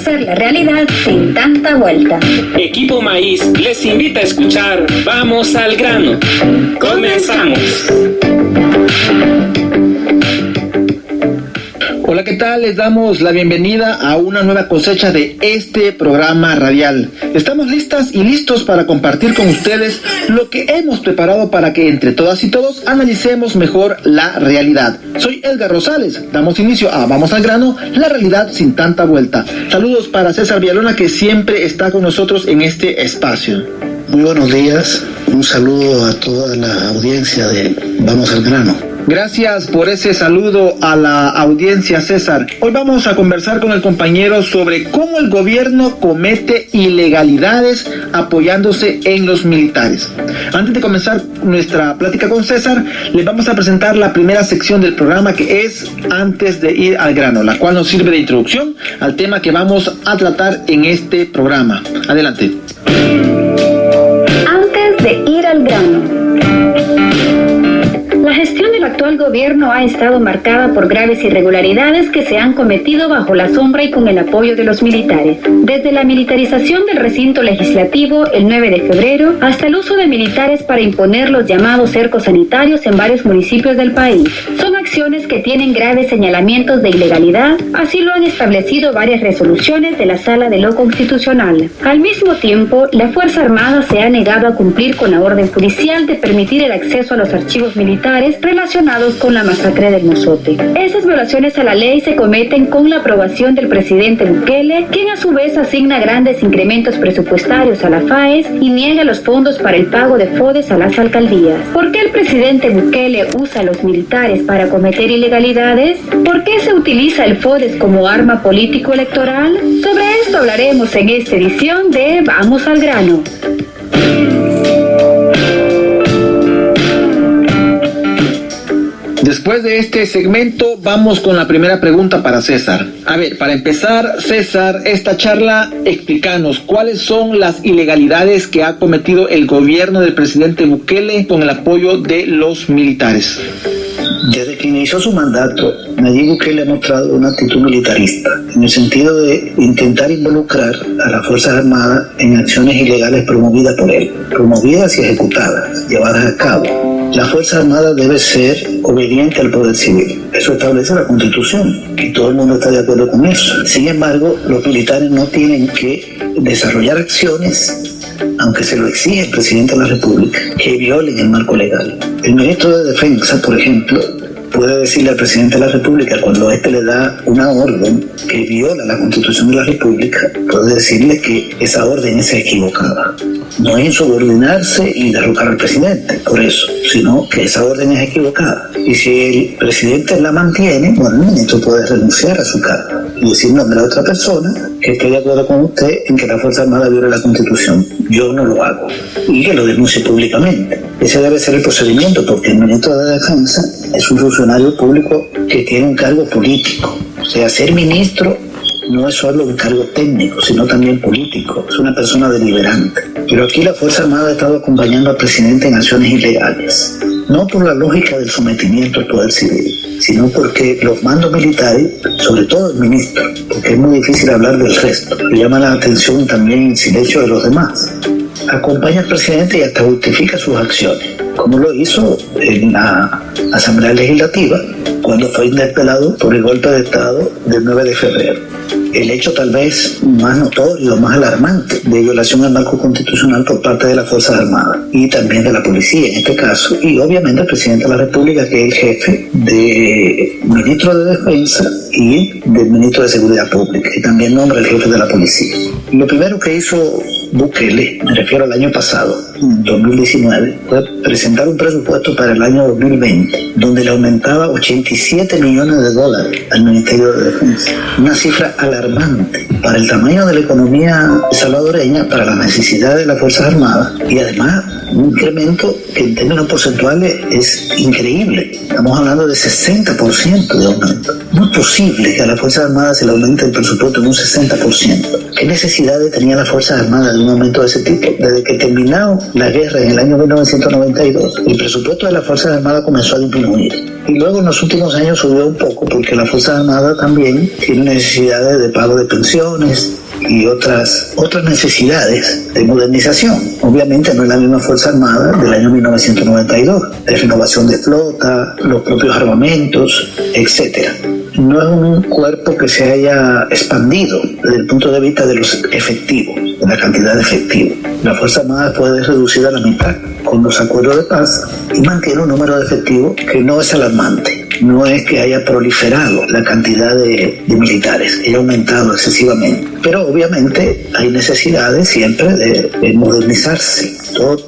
conocer la realidad sin tanta vuelta. Equipo Maíz les invita a escuchar Vamos al grano. ¡Comenzamos! Hola, ¿qué tal? Les damos la bienvenida a una nueva cosecha de este programa radial. Estamos listas y listos para compartir con ustedes lo que hemos preparado para que entre todas y todos analicemos mejor la realidad. Soy Edgar Rosales. Damos inicio a Vamos al grano, la realidad sin tanta vuelta. Saludos para César Villalona, que siempre está con nosotros en este espacio. Muy buenos días. Un saludo a toda la audiencia de Vamos al grano. Gracias por ese saludo a la audiencia, César. Hoy vamos a conversar con el compañero sobre cómo el gobierno comete ilegalidades apoyándose en los militares. Antes de comenzar nuestra plática con César, les vamos a presentar la primera sección del programa, que es Antes de ir al grano, la cual nos sirve de introducción al tema que vamos a tratar en este programa. Adelante. Antes de ir al grano. La gestión del actual gobierno ha estado marcada por graves irregularidades que se han cometido bajo la sombra y con el apoyo de los militares. Desde la militarización del recinto legislativo el 9 de febrero hasta el uso de militares para imponer los llamados cercos sanitarios en varios municipios del país. Son acciones que tienen graves señalamientos de ilegalidad, así lo han establecido varias resoluciones de la Sala de lo Constitucional. Al mismo tiempo, la Fuerza Armada se ha negado a cumplir con la orden judicial de permitir el acceso a los archivos militares relacionados con la masacre del Mozote. Esas violaciones a la ley se cometen con la aprobación del presidente Bukele, quien a su vez asigna grandes incrementos presupuestarios a la FAES y niega los fondos para el pago de FODES a las alcaldías. ¿Por qué el presidente Bukele usa a los militares para cometer ilegalidades? ¿Por qué se utiliza el FODES como arma político-electoral? Sobre esto hablaremos en esta edición de Vamos al grano. Después de este segmento, vamos con la primera pregunta para César. A ver, para empezar, César, esta charla, explícanos cuáles son las ilegalidades que ha cometido el gobierno del presidente Bukele con el apoyo de los militares. Desde que inició su mandato, Nayib Bukele ha mostrado una actitud militarista, en el sentido de intentar involucrar a las Fuerzas Armadas en acciones ilegales promovidas por él, promovidas y ejecutadas, llevadas a cabo. La Fuerza Armada debe ser obediente al poder civil. Eso establece la Constitución y todo el mundo está de acuerdo con eso. Sin embargo, los militares no tienen que desarrollar acciones, aunque se lo exige el presidente de la República, que violen el marco legal. El ministro de Defensa, por ejemplo, puede decirle al presidente de la República, cuando éste le da una orden que viola la Constitución de la República, puede decirle que esa orden es equivocada. No es insubordinarse y derrocar al presidente, por eso, sino que esa orden es equivocada. Y si el presidente la mantiene, bueno, el ministro puede renunciar a su cargo y decir nombre a otra persona que esté de acuerdo con usted en que la Fuerza Armada viole la Constitución. Yo no lo hago. Y que lo denuncie públicamente. Ese debe ser el procedimiento, porque el ministro de Defensa es un funcionario público que tiene un cargo político. O sea, ser ministro no es solo un cargo técnico, sino también político. Es una persona deliberante. Pero aquí la Fuerza Armada ha estado acompañando al presidente en acciones ilegales. No por la lógica del sometimiento al poder civil, sino porque los mandos militares, sobre todo el ministro, porque es muy difícil hablar del resto, le llama la atención también el silencio de los demás. Acompaña al presidente y hasta justifica sus acciones, como lo hizo en la Asamblea Legislativa, cuando fue interpelado por el golpe de Estado del 9 de febrero. El hecho tal vez más notorio, más alarmante de violación al marco constitucional por parte de las Fuerzas Armadas y también de la policía en este caso, y obviamente el presidente de la República, que es el jefe del ministro de Defensa y del ministro de Seguridad Pública, y también nombra el jefe de la policía. Lo primero que hizo Bukele, me refiero al año pasado, 2019, fue presentar un presupuesto para el año 2020, donde le aumentaba $87 millones al Ministerio de Defensa. Una cifra alarmante para el tamaño de la economía salvadoreña, para las necesidades de las Fuerzas Armadas y además un incremento que en términos porcentuales es increíble. Estamos hablando de 60% de aumento. No es posible que a las Fuerzas Armadas se le aumente el presupuesto en un 60%. ¿Qué necesidades tenían las Fuerzas Armadas de un aumento de ese tipo? Desde que terminó la guerra en el año 1992, el presupuesto de las Fuerzas Armadas comenzó a disminuir. Y luego en los últimos años subió un poco porque las Fuerzas Armadas también tienen necesidades de pago de pensiones y otras necesidades de modernización. Obviamente no es la misma Fuerza Armada del año 1992, de renovación de flota, los propios armamentos, etcétera. No es un cuerpo que se haya expandido desde el punto de vista de los efectivos, de la cantidad de efectivos. La Fuerza Armada puede reducir a la mitad con los acuerdos de paz y mantiene un número de efectivos que no es alarmante. No es que haya proliferado la cantidad de militares, que haya aumentado excesivamente. Pero obviamente hay necesidades siempre de modernizarse.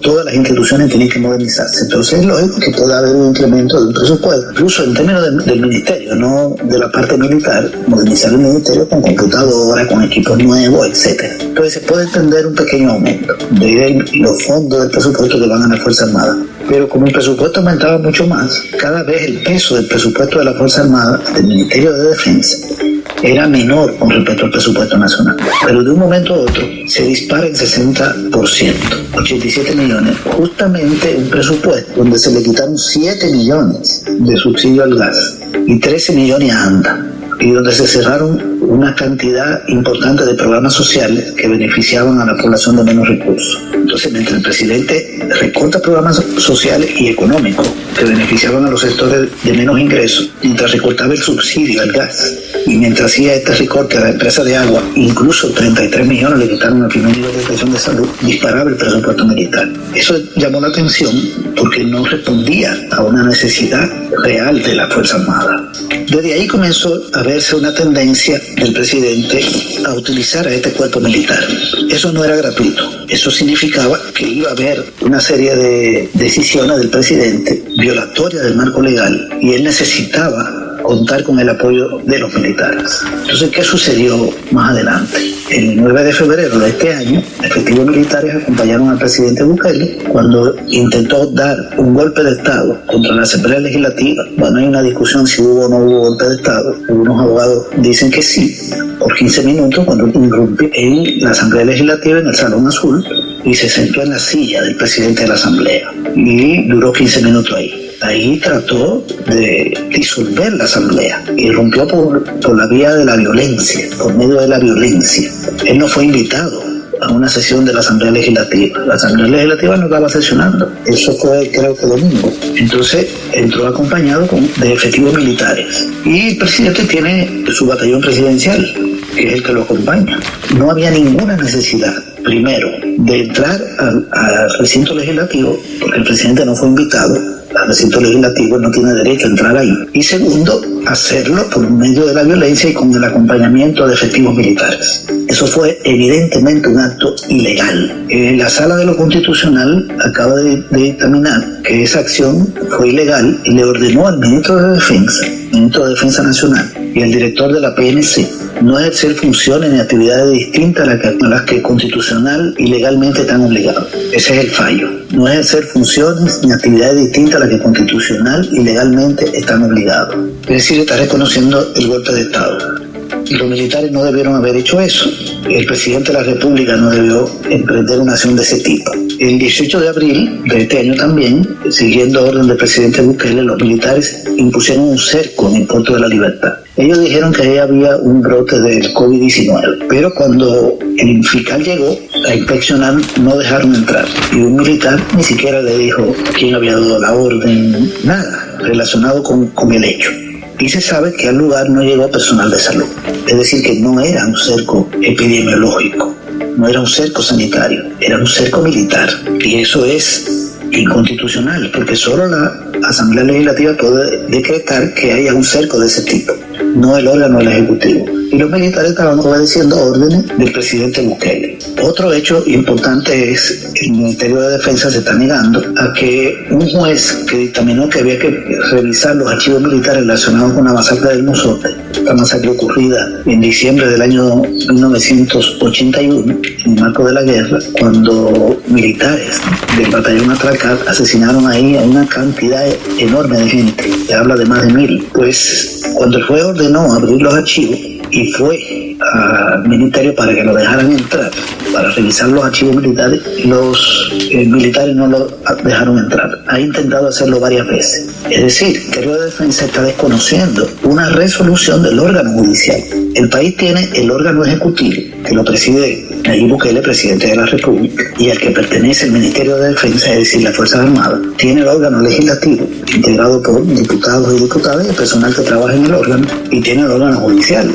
Todas las instituciones tienen que modernizarse. Entonces es lógico que pueda haber un incremento del presupuesto, incluso en términos del ministerio, no de la parte militar, modernizar el ministerio con computadoras, con equipos nuevos, etcétera. Entonces se puede entender un pequeño aumento de los fondos del presupuesto que van a la Fuerza Armada. Pero como el presupuesto aumentaba mucho más, cada vez el peso del presupuesto de la Fuerza Armada, del Ministerio de Defensa, era menor con respecto al presupuesto nacional. Pero de un momento a otro se dispara en 60%, 87 millones, justamente un presupuesto donde se le quitaron 7 millones de subsidio al gas y 13 millones a ANDA, y donde se cerraron una cantidad importante de programas sociales que beneficiaban a la población de menos recursos. Entonces, mientras el presidente recorta programas sociales y económicos que beneficiaban a los sectores de menos ingresos, mientras recortaba el subsidio al gas, y mientras hacía este recorte a la empresa de agua, incluso 33 millones le quitaron al primer nivel de protección de salud, disparaba el presupuesto militar. Eso llamó la atención porque no respondía a una necesidad real de la Fuerza Armada. Desde ahí comenzó a verse una tendencia del presidente a utilizar a este cuerpo militar. Eso no era gratuito. Eso significaba que iba a haber una serie de decisiones del presidente violatorias del marco legal y él necesitaba contar con el apoyo de los militares. Entonces, ¿qué sucedió más adelante? El 9 de febrero de este año, efectivos militares acompañaron al presidente Bukele cuando intentó dar un golpe de Estado contra la Asamblea Legislativa. Bueno, hay una discusión si hubo o no hubo golpe de Estado. Algunos abogados dicen que sí, por 15 minutos, cuando irrumpió en la Asamblea Legislativa, en el Salón Azul, y se sentó en la silla del presidente de la Asamblea. Y duró 15 minutos ahí. Ahí trató de disolver la Asamblea y rompió por la vía de la violencia, por medio de la violencia. Él no fue invitado a una sesión de la Asamblea Legislativa. La Asamblea Legislativa no estaba sesionando. Eso fue, creo que domingo. Entonces entró acompañado de efectivos militares. Y el presidente tiene su batallón presidencial, que es el que lo acompaña. No había ninguna necesidad, primero, de entrar al recinto legislativo, porque el presidente no fue invitado al recinto legislativo, no tiene derecho a entrar ahí. Y segundo, hacerlo por medio de la violencia y con el acompañamiento de efectivos militares. Eso fue evidentemente un acto ilegal. La Sala de lo Constitucional acaba de dictaminar que esa acción fue ilegal y le ordenó al ministro de Defensa Nacional y al director de la PNC no ejercer funciones ni actividades distintas a las que constitucional y legalmente están obligados. Ese es el fallo. No ejercer funciones ni actividades distintas a las que constitucional y legalmente están obligados. Es decir, está reconociendo el golpe de Estado. Y los militares no debieron haber hecho eso. El presidente de la República no debió emprender una acción de ese tipo. El 18 de abril de este año también, siguiendo orden del presidente Bukele, los militares impusieron un cerco en el Puerto de la Libertad. Ellos dijeron que ahí había un brote del COVID-19, pero cuando el fiscal llegó a inspeccionar no dejaron entrar. Y un militar ni siquiera le dijo quién había dado la orden, nada relacionado con el hecho. Y se sabe que al lugar no llegó personal de salud. Es decir, que no era un cerco epidemiológico, no era un cerco sanitario, era un cerco militar. Y eso es inconstitucional, porque solo la Asamblea Legislativa puede decretar que haya un cerco de ese tipo. no el órgano del Ejecutivo. Y los militares estaban obedeciendo órdenes del presidente Bukele. Otro hecho importante es que el Ministerio de Defensa se está negando a que un juez que dictaminó que había que revisar los archivos militares relacionados con la masacre del Mozote, la masacre ocurrida en diciembre del año 1981, en el marco de la guerra, cuando militares del batallón Atracal asesinaron ahí a una cantidad enorme de gente, se habla de más de 1,000. Pues cuando el juez ordenó abrir los archivos y fue al ministerio para que lo dejaran entrar, para revisar los archivos militares, los militares no lo dejaron entrar. Ha intentado hacerlo varias veces. Es decir, el Ministerio de Defensa está desconociendo una resolución del órgano judicial. El país tiene el órgano ejecutivo, que lo preside Nayib Bukele, presidente de la República, y al que pertenece el Ministerio de Defensa, es decir, las Fuerzas Armadas. Tiene el órgano legislativo, integrado por diputados y diputadas y el personal que trabaja en el órgano, y tiene el órgano judicial,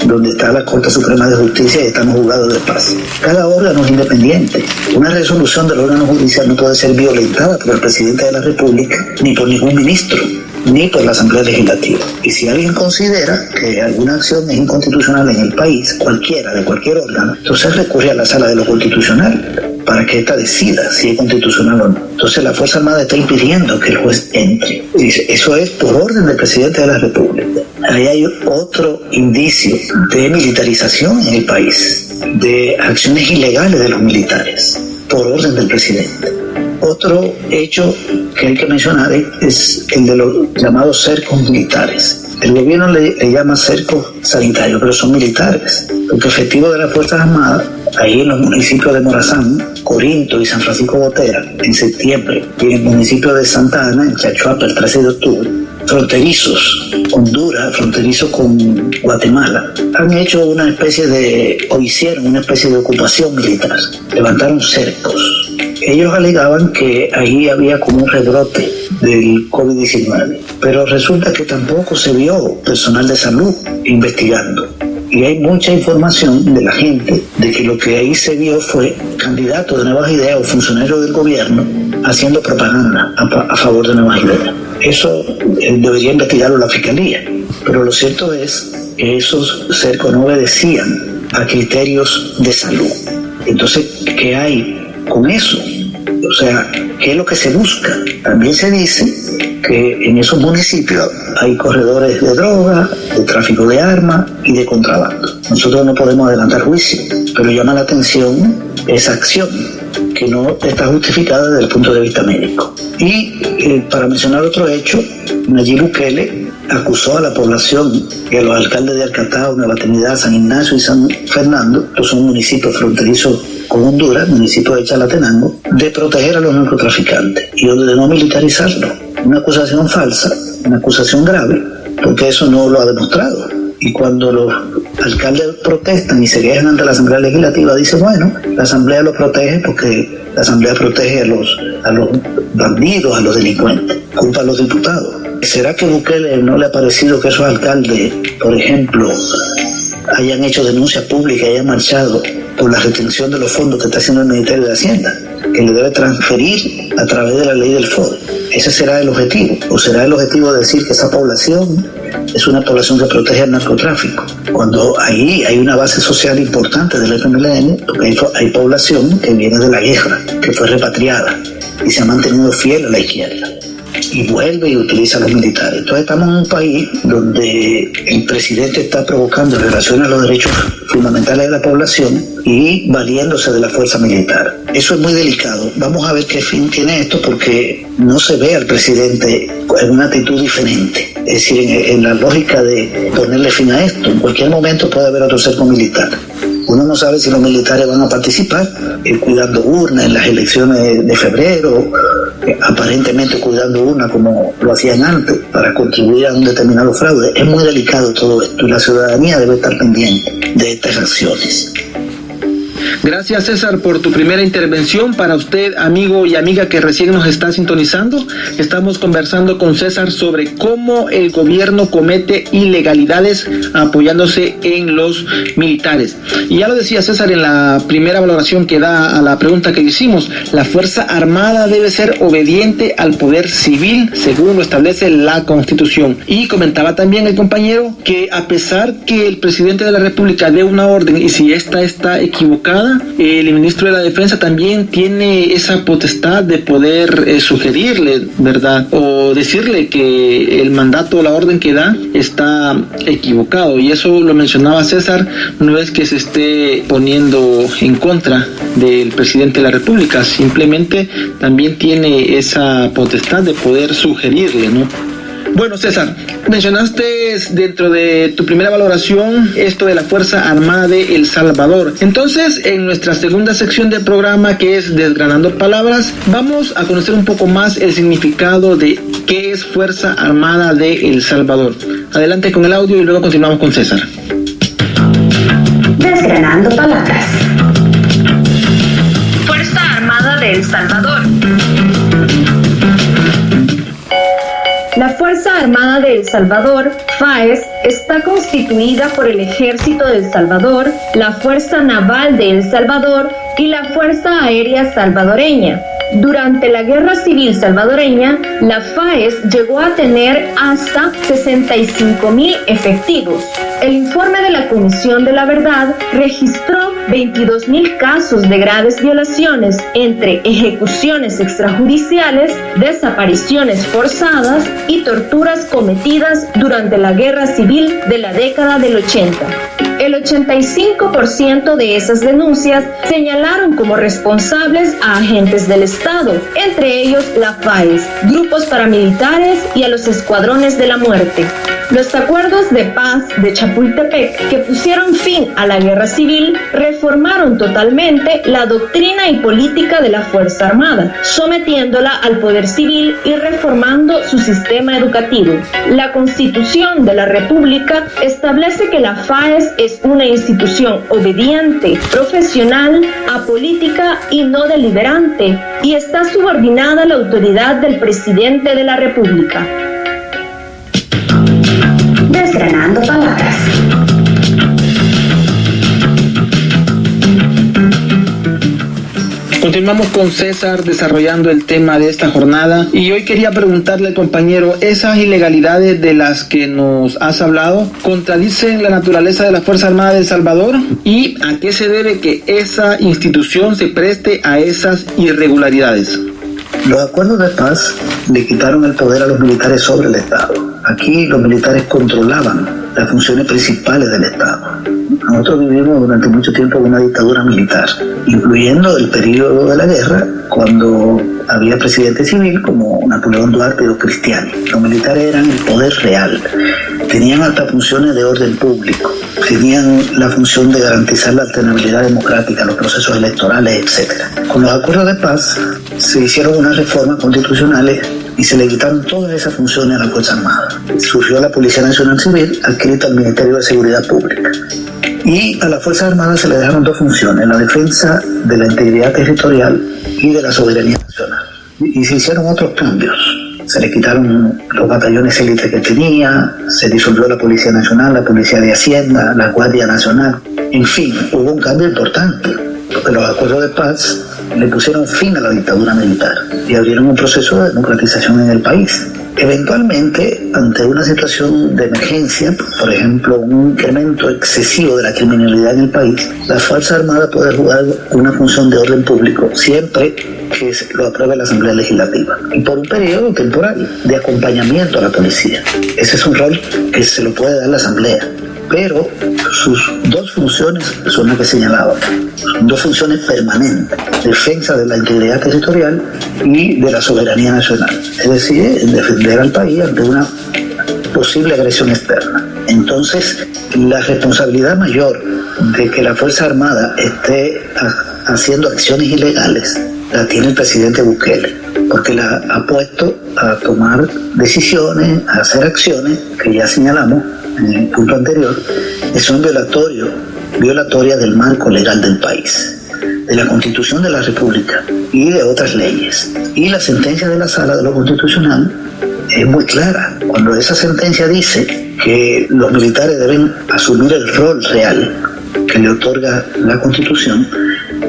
donde está la Corte Suprema de Justicia y están los juzgados de paz. Cada órgano es independiente. Una resolución del órgano judicial no puede ser violentada por el presidente de la República, ni por ningún ministro, ni por la Asamblea Legislativa. Y si alguien considera que alguna acción es inconstitucional en el país, cualquiera, de cualquier órgano, entonces recurre a la Sala de lo Constitucional para que ésta decida si es constitucional o no. Entonces la Fuerza Armada está impidiendo que el juez entre. Eso es por orden del presidente de la República. Ahí hay otro indicio de militarización en el país, de acciones ilegales de los militares, por orden del presidente. Otro hecho que hay que mencionar es el de los llamados cercos militares. El gobierno le llama cercos sanitarios, pero son militares, porque efectivos de las Fuerzas Armadas, ahí en los municipios de Morazán, Corinto y San Francisco Botera, en septiembre, y en el municipio de Santa Ana, en Chachuapa, el 13 de octubre, fronterizos, Honduras, fronterizo con Guatemala, han hecho una especie de, o hicieron una especie de ocupación militar, levantaron cercos. Ellos alegaban que ahí había como un rebrote del COVID-19, pero resulta que tampoco se vio personal de salud investigando. Y hay mucha información de la gente de que lo que ahí se vio fue candidatos de Nuevas Ideas o funcionarios del gobierno haciendo propaganda a favor de Nuevas Ideas. Eso debería investigarlo la Fiscalía, pero lo cierto es que esos cercos no obedecían a criterios de salud. Entonces, ¿qué hay con eso? O sea, ¿qué es lo que se busca? También se dice que en esos municipios hay corredores de droga, de tráfico de armas y de contrabando. Nosotros no podemos adelantar juicio, pero llama la atención esa acción que no está justificada desde el punto de vista médico. Y para mencionar otro hecho, Nayib Bukele acusó a la población y a los alcaldes de Arcatao, Nueva Trinidad, San Ignacio y San Fernando, que son municipios fronterizos con Honduras, municipio de Chalatenango, de proteger a los narcotraficantes y de no militarizarlo. Una acusación falsa, una acusación grave, porque eso no lo ha demostrado. Y cuando los alcaldes protestan y se quejan ante la Asamblea Legislativa, dicen, bueno, la Asamblea lo protege porque la Asamblea protege a los bandidos, a los delincuentes, culpa a los diputados. ¿Será que a Bukele no le ha parecido que esos alcaldes, por ejemplo, hayan hecho denuncias públicas y hayan marchado por la retención de los fondos que está haciendo el Ministerio de Hacienda, que le debe transferir a través de la ley del FODE? ¿Ese será el objetivo? ¿O será el objetivo de decir que esa población es una población que protege al narcotráfico? Cuando ahí hay una base social importante del FMLN, porque hay población que viene de la guerra, que fue repatriada y se ha mantenido fiel a la izquierda, y vuelve y utiliza a los militares. Entonces estamos en un país donde el presidente está provocando violaciones a los derechos fundamentales de la población y valiéndose de la fuerza militar. Eso es muy delicado. Vamos a ver qué fin tiene esto, porque no se ve al presidente en una actitud diferente. Es decir, en la lógica de ponerle fin a esto. En cualquier momento puede haber otro cerco militar. Uno no sabe si los militares van a participar cuidando urnas en las elecciones de febrero, aparentemente cuidando urnas como lo hacían antes para contribuir a un determinado fraude. Es muy delicado todo esto y la ciudadanía debe estar pendiente de estas acciones. Gracias, César, por tu primera intervención. Para usted, amigo y amiga que recién nos está sintonizando, estamos conversando con César sobre cómo el gobierno comete ilegalidades apoyándose en los militares. Y ya lo decía César en la primera valoración que da a la pregunta que hicimos, la Fuerza Armada debe ser obediente al poder civil, según lo establece la Constitución. Y comentaba también el compañero que a pesar que el presidente de la República dé una orden y si esta está equivocada, el ministro de la Defensa también tiene esa potestad de poder sugerirle, ¿verdad? O decirle que el mandato o la orden que da está equivocado. Y eso lo mencionaba César, no es que se esté poniendo en contra del presidente de la República, simplemente también tiene esa potestad de poder sugerirle, ¿no? Bueno, César, mencionaste dentro de tu primera valoración esto de la Fuerza Armada de El Salvador. Entonces, en nuestra segunda sección del programa, que es Desgranando Palabras, vamos a conocer un poco más el significado de qué es Fuerza Armada de El Salvador. Adelante con el audio y luego continuamos con César. Desgranando Palabras. Fuerza Armada de El Salvador. La Fuerza Armada de El Salvador, FAES, está constituida por el Ejército de El Salvador, la Fuerza Naval de El Salvador y la Fuerza Aérea Salvadoreña. Durante la Guerra Civil Salvadoreña, la FAES llegó a tener hasta 65,000 efectivos. El informe de la Comisión de la Verdad registró 22,000 casos de graves violaciones entre ejecuciones extrajudiciales, desapariciones forzadas y torturas cometidas durante la Guerra Civil de la década del 80. El 85% de esas denuncias señalaron como responsables a agentes del Estado, entre ellos la FAES, grupos paramilitares y a los escuadrones de la muerte. Los acuerdos de paz de Chapultepec, que pusieron fin a la guerra civil, reformaron totalmente la doctrina y política de la Fuerza Armada, sometiéndola al poder civil y reformando su sistema educativo. La Constitución de la República establece que la FAES es una institución obediente, profesional, apolítica y no deliberante, y está subordinada a la autoridad del presidente de la República. Desgranando Palabras. Continuamos con César desarrollando el tema de esta jornada y hoy quería preguntarle al compañero, ¿esas ilegalidades de las que nos has hablado contradicen la naturaleza de la Fuerza Armada de El Salvador? ¿Y a qué se debe que esa institución se preste a esas irregularidades? Los acuerdos de paz le quitaron el poder a los militares sobre el Estado. Aquí los militares controlaban las funciones principales del Estado. Nosotros vivimos durante mucho tiempo una dictadura militar, incluyendo el periodo de la guerra, cuando había presidente civil como Napoleón Duarte o Cristiani. Los militares eran el poder real, tenían hasta funciones de orden público, tenían la función de garantizar la alternabilidad democrática, los procesos electorales, etc. Con los acuerdos de paz se hicieron unas reformas constitucionales y se le quitaron todas esas funciones a la Fuerza Armada. Surgió la Policía Nacional Civil, adscrita al Ministerio de Seguridad Pública. Y a la Fuerza Armada se le dejaron dos funciones, la defensa de la integridad territorial y de la soberanía nacional. Y se hicieron otros cambios. Se le quitaron los batallones élites que tenía, se disolvió la Policía Nacional, la Policía de Hacienda, la Guardia Nacional. En fin, hubo un cambio importante, porque los acuerdos de paz le pusieron fin a la dictadura militar y abrieron un proceso de democratización en el país. Eventualmente, ante una situación de emergencia, por ejemplo, un incremento excesivo de la criminalidad en el país, la Fuerza Armada puede jugar una función de orden público siempre que lo apruebe la Asamblea Legislativa y por un periodo temporal de acompañamiento a la policía. Ese es un rol que se lo puede dar la Asamblea, pero sus dos funciones son las que señalaba. Son dos funciones permanentes: defensa de la integridad territorial y de la soberanía nacional, es decir, defender al país ante una posible agresión externa. Entonces, la responsabilidad mayor de que la Fuerza Armada esté haciendo acciones ilegales la tiene el presidente Bukele, porque la ha puesto a tomar decisiones, a hacer acciones que ya señalamos en el punto anterior, que son violatorias del marco legal del país. de la Constitución de la República y de otras leyes. Y la sentencia de la Sala de lo Constitucional es muy clara. Cuando esa sentencia dice que los militares deben asumir el rol real que le otorga la Constitución,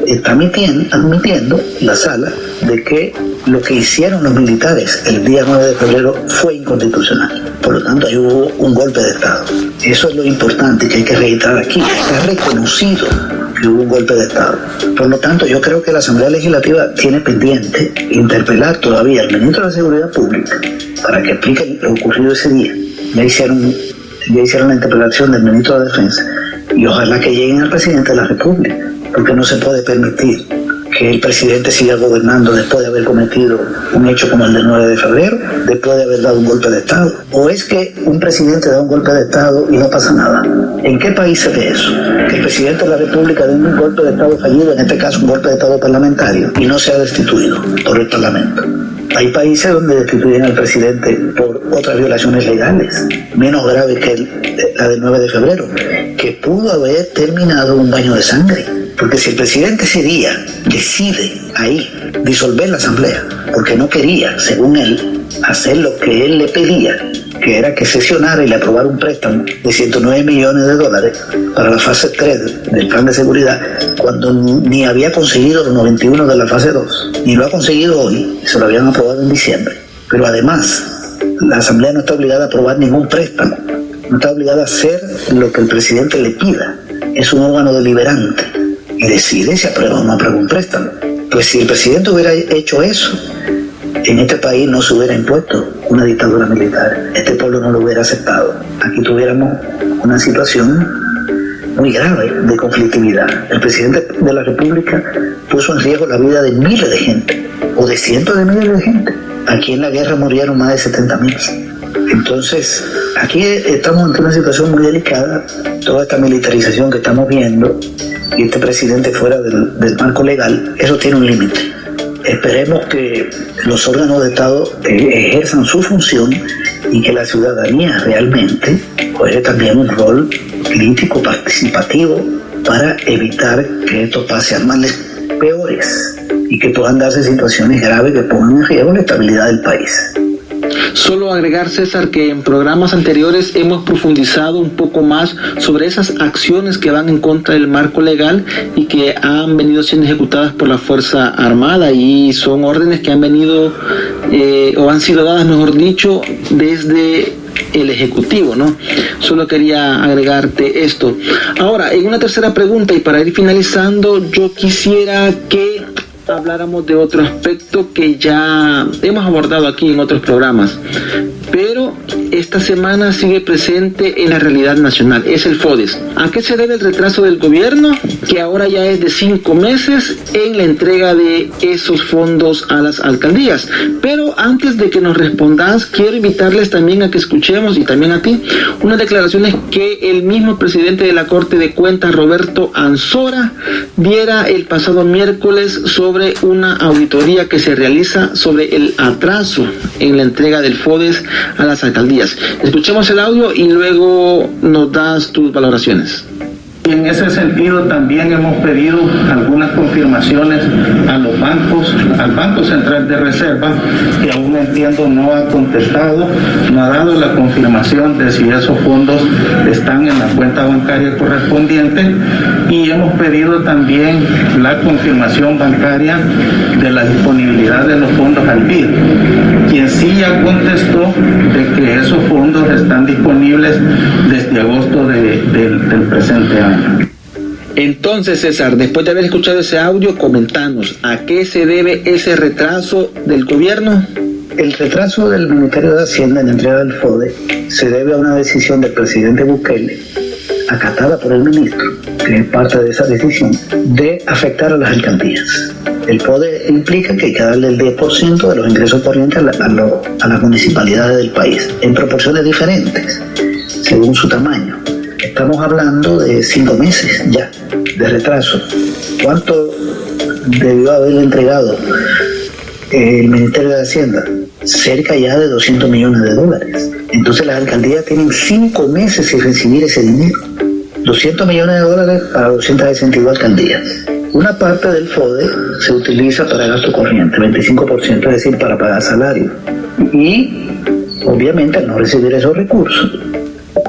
está admitiendo la Sala de que lo que hicieron los militares el día 9 de febrero fue inconstitucional. Por lo tanto, ahí hubo un golpe de Estado. Eso es lo importante que hay que registrar aquí. Está reconocido que hubo un golpe de Estado. Por lo tanto, yo creo que la Asamblea Legislativa tiene pendiente interpelar todavía al ministro de Seguridad Pública para que explique lo ocurrido ese día. Ya hicieron la interpelación del ministro de Defensa y ojalá que lleguen al presidente de la República, porque no se puede permitir que el presidente siga gobernando después de haber cometido un hecho como el del 9 de febrero, después de haber dado un golpe de Estado. ¿O es que un presidente da un golpe de Estado y no pasa nada? ¿En qué país se ve eso? Que el presidente de la República dé un golpe de Estado fallido, en este caso un golpe de Estado parlamentario, y no sea destituido por el Parlamento. Hay países donde destituyen al presidente por otras violaciones legales, menos graves que la del 9 de febrero, que pudo haber terminado un baño de sangre. Porque si el presidente ese día decide ahí disolver la asamblea, porque no quería, según él, hacer lo que él le pedía, que era que sesionara y le aprobara un préstamo de $109 millones para la fase 3 del plan de seguridad, cuando ni había conseguido los 91 de la fase 2, ni lo ha conseguido hoy, se lo habían aprobado en diciembre. Pero además, la asamblea no está obligada a aprobar ningún préstamo, no está obligada a hacer lo que el presidente le pida, es un órgano deliberante y decide si aprueba o no aprueba un préstamo. Pues si el presidente hubiera hecho eso, en este país no se hubiera impuesto una dictadura militar, este pueblo no lo hubiera aceptado. Aquí tuviéramos una situación muy grave de conflictividad. El presidente de la República puso en riesgo la vida de miles de gente, o de cientos de miles de gente. Aquí en la guerra murieron más de 70,000. Entonces, aquí estamos ante una situación muy delicada. Toda esta militarización que estamos viendo y este presidente fuera del marco legal, eso tiene un límite. Esperemos que los órganos de Estado ejerzan su función y que la ciudadanía realmente juegue también un rol crítico, participativo, para evitar que esto pase a males peores y que puedan darse situaciones graves que pongan en riesgo la estabilidad del país. Solo agregar, César, que en programas anteriores hemos profundizado un poco más sobre esas acciones que van en contra del marco legal y que han venido siendo ejecutadas por la Fuerza Armada, y son órdenes que han venido o han sido dadas, mejor dicho, desde el Ejecutivo, ¿no? Solo quería agregarte esto. Ahora, en una tercera pregunta y para ir finalizando, yo quisiera que habláramos de otro aspecto que ya hemos abordado aquí en otros programas, pero esta semana sigue presente en la realidad nacional, es el FODES. ¿A qué se debe el retraso del gobierno, que ahora ya es de 5 meses en la entrega de esos fondos a las alcaldías? Pero antes de que nos respondas, quiero invitarles también a que escuchemos, y también a ti, unas declaraciones que el mismo presidente de la Corte de Cuentas, Roberto Ansora, diera el pasado miércoles sobre una auditoría que se realiza sobre el atraso en la entrega del FODES a las alcaldías. Escuchemos el audio y luego nos das tus valoraciones. En ese sentido también hemos pedido algunas confirmaciones a los bancos, al Banco Central de Reserva, que aún entiendo no ha contestado, no ha dado la confirmación de si esos fondos están en la cuenta bancaria correspondiente, y hemos pedido también la confirmación bancaria de la disponibilidad de los fondos al BID, quien sí ya contestó de que esos fondos están disponibles desde agosto del presente año. Entonces, César, después de haber escuchado ese audio, comentanos, ¿a qué se debe ese retraso del gobierno? El retraso del Ministerio de Hacienda en la entrega del FODE se debe a una decisión del presidente Bukele, acatada por el ministro, que es parte de esa decisión, de afectar a las alcaldías. El FODE implica que hay que darle el 10% de los ingresos corrientes a las municipalidades del país, en proporciones diferentes, según su tamaño. Estamos hablando de 5 meses ya de retraso. ¿Cuánto debió haber entregado el Ministerio de Hacienda? Cerca ya de $200 millones. Entonces las alcaldías tienen 5 meses sin recibir ese dinero. $200 millones para 262 alcaldías. Una parte del FODE se utiliza para gasto corriente, 25%, es decir, para pagar salario. Y obviamente al no recibir esos recursos,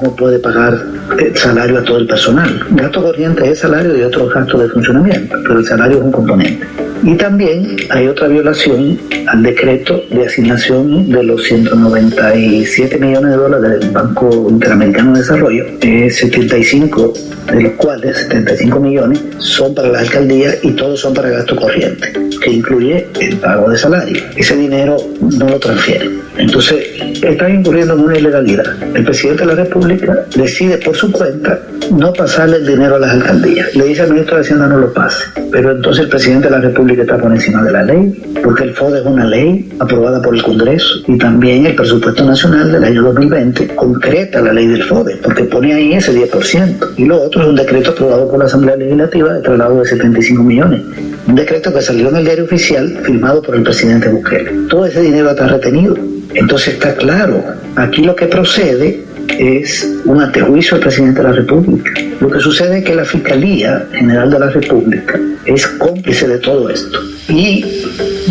no puede pagar el salario a todo el personal. Gasto corriente es salario y otros gastos de funcionamiento, pero el salario es un componente. Y también hay otra violación al decreto de asignación de los 197 millones de dólares del Banco Interamericano de Desarrollo, 75 de los cuales 75 millones son para las alcaldías y todos son para gasto corriente, que incluye el pago de salario. Ese dinero no lo transfieren. Entonces, están incurriendo en una ilegalidad. El presidente de la República decide por su cuenta no pasarle el dinero a las alcaldías. Le dice al ministro de Hacienda no lo pase. Pero entonces el presidente de la República está por encima de la ley, porque el FODE es una ley aprobada por el Congreso y también el presupuesto nacional del año 2020 concreta la ley del FODE, porque pone ahí ese 10%. Y lo otro es un decreto aprobado por la Asamblea Legislativa de traslado de 75 millones. Un decreto que salió en el diario oficial firmado por el presidente Bukele. Todo ese dinero está retenido. Entonces está claro, aquí lo que procede es un antejuicio al presidente de la República. Lo que sucede es que la Fiscalía General de la República es cómplice de todo esto. Y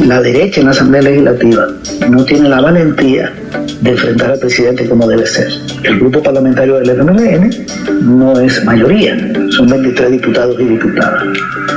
la derecha en la Asamblea Legislativa no tiene la valentía de enfrentar al presidente como debe ser. El grupo parlamentario del FMLN no es mayoría, son 23 diputados y diputadas.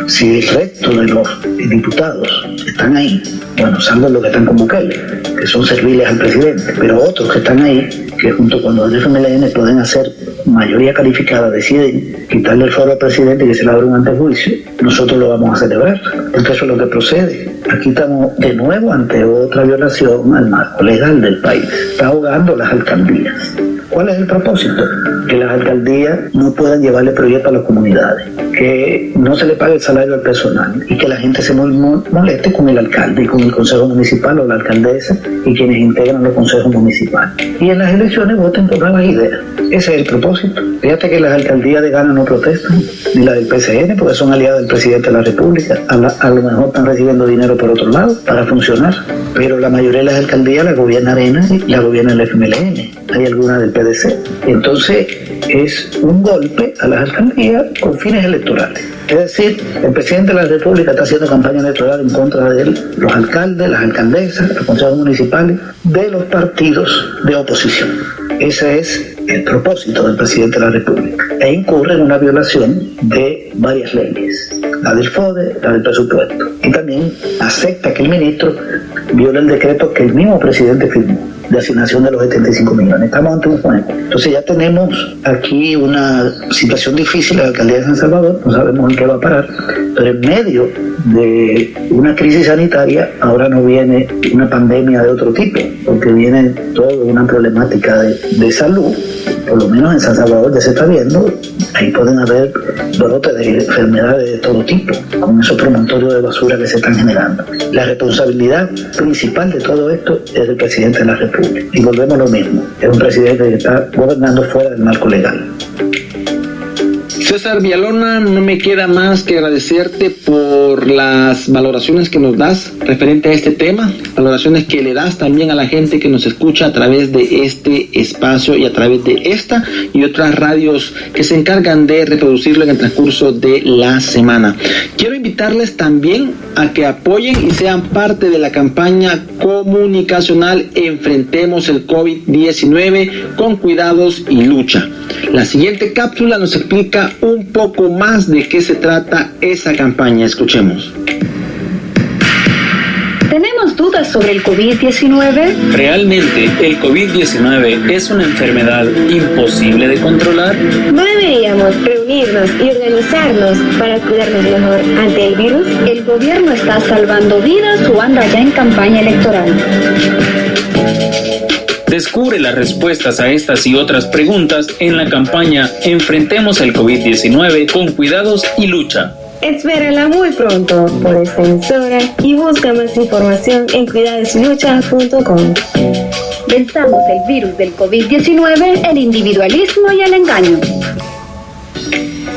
Si el resto de los diputados están ahí, bueno, salvo los que están con Bukele, que son serviles al presidente, pero otros que están ahí, que junto con los del FMLN pueden hacer mayoría calificada, deciden quitarle el foro al presidente y que se le abra un antejuicio, nosotros lo vamos a celebrar, porque eso es lo que procede. Aquí estamos de nuevo ante otra violación al marco legal del país. Está ahogando las alcaldías. ¿Cuál es el propósito? Que las alcaldías no puedan llevarle proyectos a las comunidades, que no se le pague el salario al personal y que la gente se moleste con el alcalde y con el consejo municipal o la alcaldesa y quienes integran los consejos municipales. Y en las elecciones voten por nuevas ideas. Ese es el propósito. Fíjate que las alcaldías de Ghana no protestan, ni la del PCN, porque son aliadas del presidente de la República. A lo mejor están recibiendo dinero por otro lado para funcionar, pero la mayoría de las alcaldías la gobierna Arena y la gobierna el FMLN. Hay algunas del PDC. Entonces es un golpe a las alcaldías con fines electorales. Es decir, el presidente de la República está haciendo campaña electoral en contra de los alcaldes, las alcaldesas, los consejos municipales, de los partidos de oposición. Ese es el propósito del presidente de la República. E incurre en una violación de varias leyes. La del FODE, la del presupuesto. Y también acepta que el ministro viola el decreto que el mismo presidente firmó de asignación de los 75 millones. Estamos ante un juego. Entonces ya tenemos aquí una situación difícil en la alcaldía de San Salvador, no sabemos en qué va a parar, pero en medio de una crisis sanitaria ahora no viene una pandemia de otro tipo, porque viene toda una problemática de salud. Por lo menos en San Salvador ya se está viendo, ahí pueden haber brotes de enfermedades de todo tipo, con esos promontorios de basura que se están generando. La responsabilidad principal de todo esto es del presidente de la República. Y volvemos a lo mismo, es un presidente que está gobernando fuera del marco legal. César Villalona, no me queda más que agradecerte por las valoraciones que nos das referente a este tema, valoraciones que le das también a la gente que nos escucha a través de este espacio y a través de esta y otras radios que se encargan de reproducirlo en el transcurso de la semana. Quiero invitarles también a que apoyen y sean parte de la campaña comunicacional Enfrentemos el COVID-19 con cuidados y lucha. La siguiente cápsula nos explica un poco más de qué se trata esa campaña. Escuchemos. ¿Tenemos dudas sobre el COVID-19? ¿Realmente el COVID-19 es una enfermedad imposible de controlar? ¿No deberíamos reunirnos y organizarnos para cuidarnos mejor ante el virus? El gobierno está salvando vidas o anda ya en campaña electoral. Descubre las respuestas a estas y otras preguntas en la campaña Enfrentemos el COVID-19 con cuidados y lucha. Espérala muy pronto por esta emisora y busca más información en cuidadosylucha.com. Venzamos el virus del COVID-19, el individualismo y el engaño.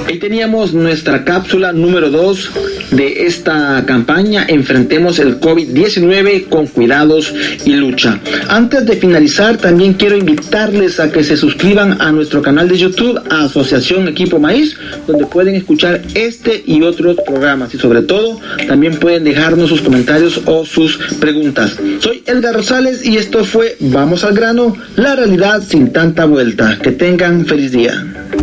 Ahí teníamos nuestra cápsula número 2, de esta campaña Enfrentemos el COVID-19 con cuidados y lucha. Antes de finalizar, también quiero invitarles a que se suscriban a nuestro canal de YouTube, Asociación Equipo Maíz, donde pueden escuchar este y otros programas, y sobre todo también pueden dejarnos sus comentarios o sus preguntas. Soy Edgar Rosales y esto fue Vamos al Grano, la realidad sin tanta vuelta. Que tengan feliz día.